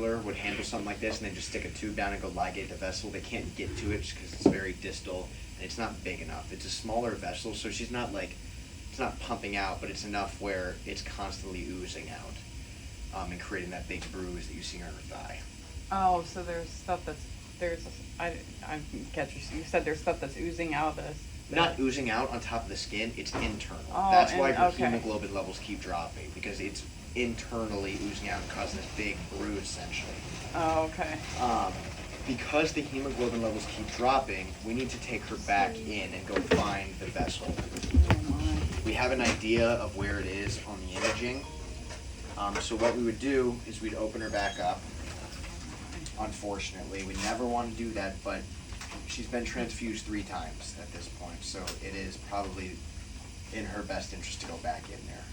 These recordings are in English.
would handle something like this and then just stick a tube down and go ligate the vessel. They can't get to it just because it's very distal and it's not big enough. It's a smaller vessel, so she's not like, it's not pumping out, but it's enough where it's constantly oozing out, and creating that big bruise that you see on her thigh. Oh, so there's stuff that's, I catch you said there's stuff that's oozing out of this. Not oozing out on top of the skin, it's internal. Oh, That's why her okay. hemoglobin levels keep dropping, because it's internally oozing out and causing this big bruise, essentially. Oh, okay. Because the hemoglobin levels keep dropping, we need to take her back in and go find the vessel. Oh my. We have an idea of where it is on the imaging. So what we would do is we'd open her back up. Unfortunately, we never want to do that, but she's been transfused 3 times at this point, so it is probably in her best interest to go back in there.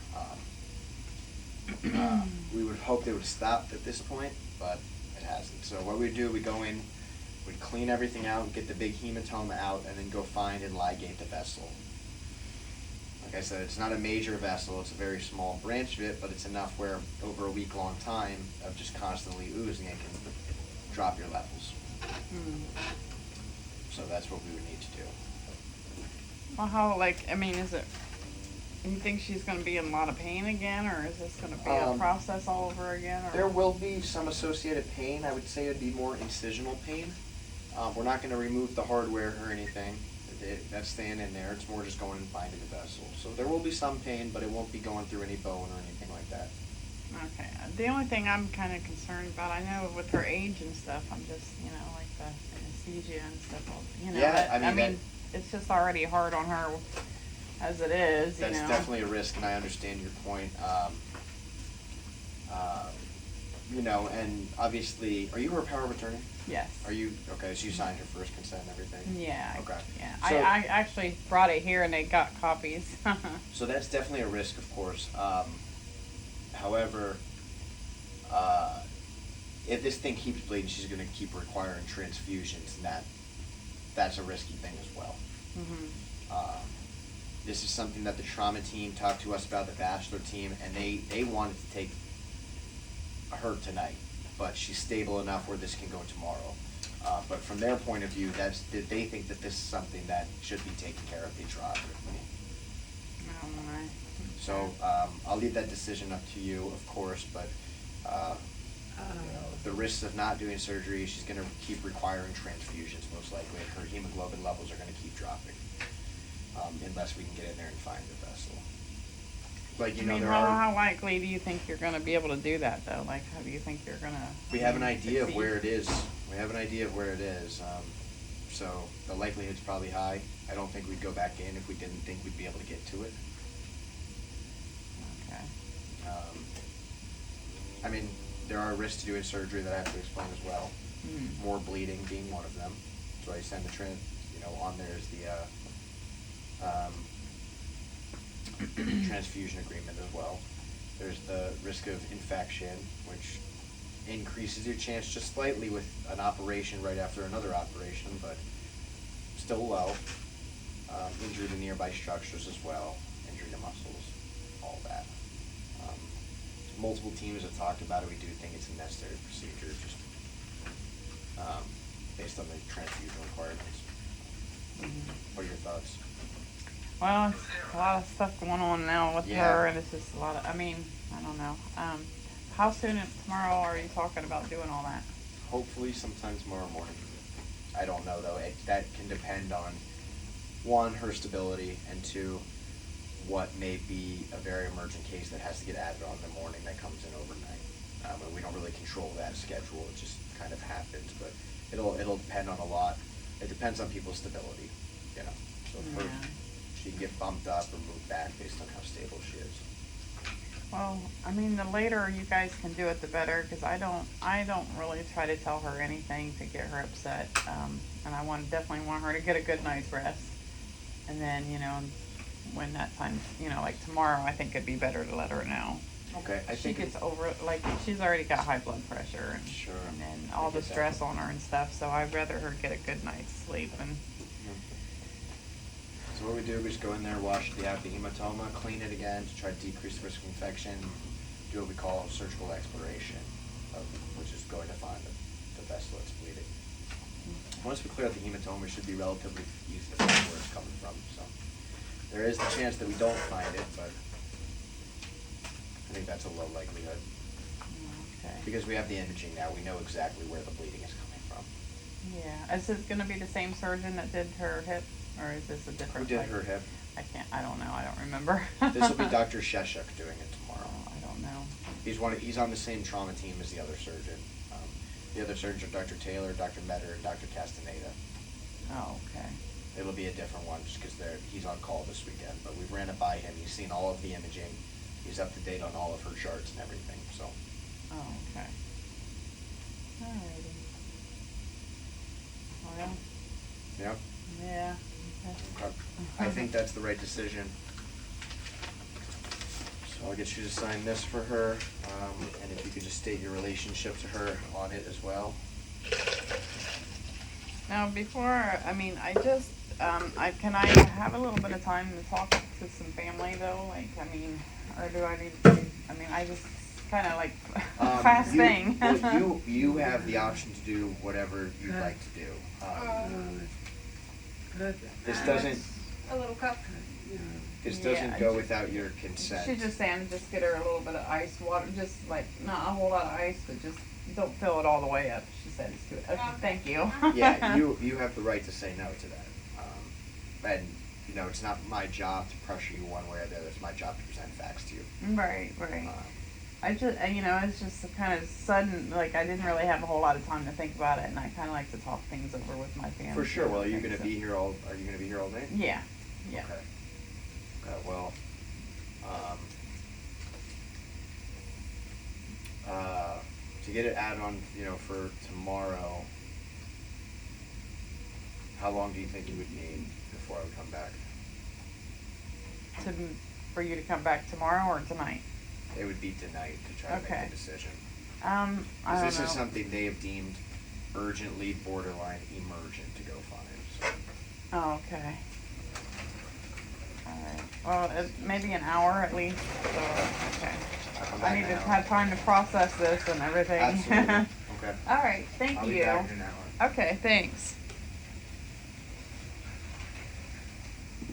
We would hope they would stop at this point, but it hasn't. So what we do, we go in, we clean everything out, get the big hematoma out, and then go find and ligate the vessel. Like I said, it's not a major vessel, it's a very small branch of it, but it's enough where over a week-long time of just constantly oozing, it can drop your levels. So that's what we would need to do. Well, how, like, I mean, is it, you think she's gonna be in a lot of pain again, or is this gonna be a process all over again, or? There will be some associated pain. I would say it'd be more incisional pain. We're not gonna remove the hardware or anything. That's staying in there. It's more just going and finding the vessel. So there will be some pain, but it won't be going through any bone or anything like that. Okay, the only thing I'm kind of concerned about, I know with her age and stuff, I'm just, like the anesthesia and stuff, Yeah, I mean, it's just already hard on her as it is, That's definitely a risk, and I understand your point. And obviously, are you her power of attorney? Yes. Are you, okay, so you signed her first consent and everything? Yeah. Okay. Yeah, So- I actually brought it here and they got copies. So that's definitely a risk, of course. However, if this thing keeps bleeding, she's going to keep requiring transfusions, and that's a risky thing as well. This is something that the trauma team talked to us about, the vascular team, and they wanted to take her tonight, but she's stable enough where this can go tomorrow. But from their point of view, they think that this is something that should be taken care of intraoperatively. Oh my. So I'll leave that decision up to you, of course, but the risks of not doing surgery, she's going to keep requiring transfusions most likely. Her hemoglobin levels are going to keep dropping unless we can get in there and find the vessel. Like, how likely do you think you're going to be able to do that, though? Like, how do you think you're going to? We have an idea of where it is. So the likelihood's probably high. I don't think we'd go back in if we didn't think we'd be able to get to it. Okay. I mean, there are risks to doing surgery that I have to explain as well. More bleeding being one of them. So I send on there is the transfusion agreement as well. There's the risk of infection, which increases your chance just slightly with an operation right after another operation, but still low. Injury to nearby structures as well, injury to muscles, all that. Multiple teams have talked about it. We do think it's a necessary procedure, just based on the transfusion requirements. What are your thoughts? Well, it's a lot of stuff going on now with her, and it's just a lot of, I don't know. How soon tomorrow are you talking about doing all that? Hopefully sometime tomorrow morning. I don't know, though. That can depend on, 1, her stability, and 2, what may be a very emergent case that has to get added on in the morning that comes in overnight. And we don't really control that schedule. It just kind of happens, but it'll depend on a lot. It depends on people's stability, So she can get bumped up or moved back based on how stable she is. Well, the later you guys can do it, the better, because I don't really try to tell her anything to get her upset, and I definitely want her to get a good night's rest, and then, when that time, like tomorrow, I think it'd be better to let her know. Okay, She gets over, like, she's already got high blood pressure, and, Sure. and then all the stress on her and stuff, so I'd rather her get a good night's sleep, and So what we do, we just go in there, wash the hematoma, clean it again to try to decrease the risk of infection, do what we call surgical exploration. which is going to find the vessel that's bleeding. Once we clear out the hematoma, it should be relatively easy to find where it's coming from, so. There is the chance that we don't find it, but I think that's a low likelihood. Okay. Because we have the imaging now, we know exactly where the bleeding is coming from. Yeah, is this gonna be the same surgeon that did her hip, or is this a Who different? did like- her hip? I don't know, I don't remember. This will be Dr. Sheshuk doing it tomorrow. Oh, I don't know. He's on the same trauma team as the other surgeon. The other surgeons are Dr. Taylor, Dr. Metter, and Dr. Castaneda. Oh, okay. It'll be a different one just because he's on call this weekend, but we've ran it by him. He's seen all of the imaging. He's up to date on all of her charts and everything, so. Oh, okay. Alrighty. Well, Yeah? yeah. Okay. I think that's the right decision. So I'll get you to sign this for her, and if you could just state your relationship to her on it as well. Now, before, I mean, can I have a little bit of time to talk to some family though? Like, I mean, or do I need to, I mean, I just kinda like, fast thing. Well, you have the option to do whatever you'd like to do. This doesn't, A little cup. this Yeah, doesn't go without your consent. She's just saying, just get her a little bit of ice water, just like, not a whole lot of ice, but just don't fill it all the way up. She said it's good. Okay, thank you. Yeah, you have the right to say no to that. And, you know, it's not my job to pressure you one way or the other. It's my job to present facts to you. Right, right. Um, I just, you know, it's just kind of sudden, like, I didn't really have a whole lot of time to think about it, and I kind of like to talk things over with my family. For sure. Well, are you Okay, gonna so- be here all day? Yeah, yeah. Okay. Okay, well, to get it added on, you know, for tomorrow, how long do you think you would need before I would come back? For you to come back tomorrow or tonight? It would be tonight to try to Okay. make a decision. I don't Because this know. is something they have deemed urgently borderline emergent to go find, so. Oh, okay. Alright, well, maybe an hour at least, so, okay. I'll come I back need in to an hour. have time to process this and everything. Absolutely, okay. Alright, thank I'll you. be back in an hour. Okay, thanks.